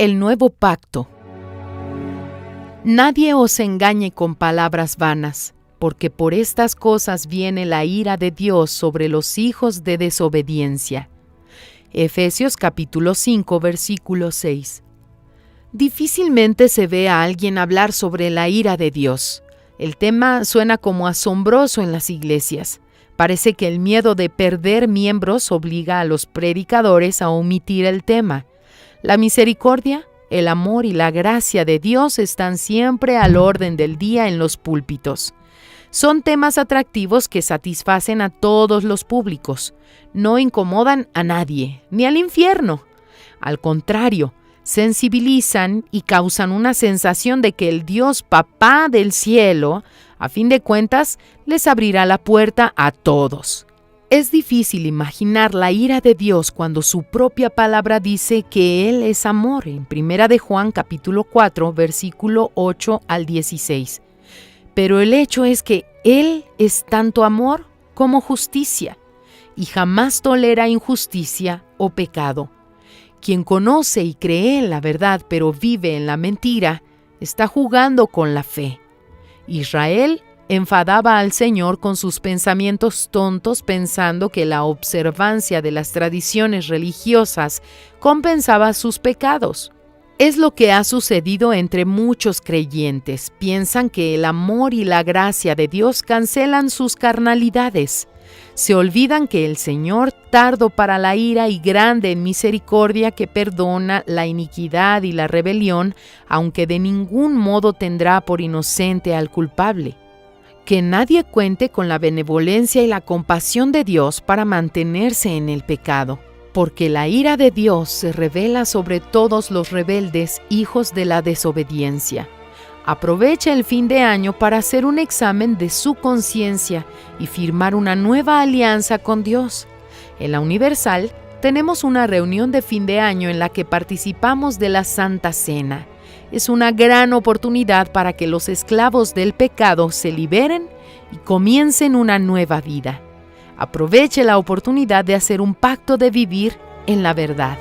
El nuevo pacto. Nadie os engañe con palabras vanas, porque por estas cosas viene la ira de Dios sobre los hijos de desobediencia. Efesios capítulo 5, versículo 6. Difícilmente se ve a alguien hablar sobre la ira de Dios. El tema suena como asombroso en las iglesias. Parece que el miedo de perder miembros obliga a los predicadores a omitir el tema. La misericordia, el amor y la gracia de Dios están siempre al orden del día en los púlpitos. Son temas atractivos que satisfacen a todos los públicos. No incomodan a nadie, ni al infierno. Al contrario, sensibilizan y causan una sensación de que el Dios Papá del cielo, a fin de cuentas, les abrirá la puerta a todos. Es difícil imaginar la ira de Dios cuando su propia palabra dice que Él es amor, en 1 de Juan capítulo 4, versículo 8 al 16. Pero el hecho es que Él es tanto amor como justicia, y jamás tolera injusticia o pecado. Quien conoce y cree en la verdad pero vive en la mentira, está jugando con la fe. Israel enfadaba al Señor con sus pensamientos tontos, pensando que la observancia de las tradiciones religiosas compensaba sus pecados. Es lo que ha sucedido entre muchos creyentes. Piensan que el amor y la gracia de Dios cancelan sus carnalidades. Se olvidan que el Señor, tardo para la ira y grande en misericordia, que perdona la iniquidad y la rebelión, aunque de ningún modo tendrá por inocente al culpable. Que nadie cuente con la benevolencia y la compasión de Dios para mantenerse en el pecado, porque la ira de Dios se revela sobre todos los rebeldes, hijos de la desobediencia. Aprovecha el fin de año para hacer un examen de su conciencia y firmar una nueva alianza con Dios. En la Universal tenemos una reunión de fin de año en la que participamos de la Santa Cena. Es una gran oportunidad para que los esclavos del pecado se liberen y comiencen una nueva vida. Aproveche la oportunidad de hacer un pacto de vivir en la verdad.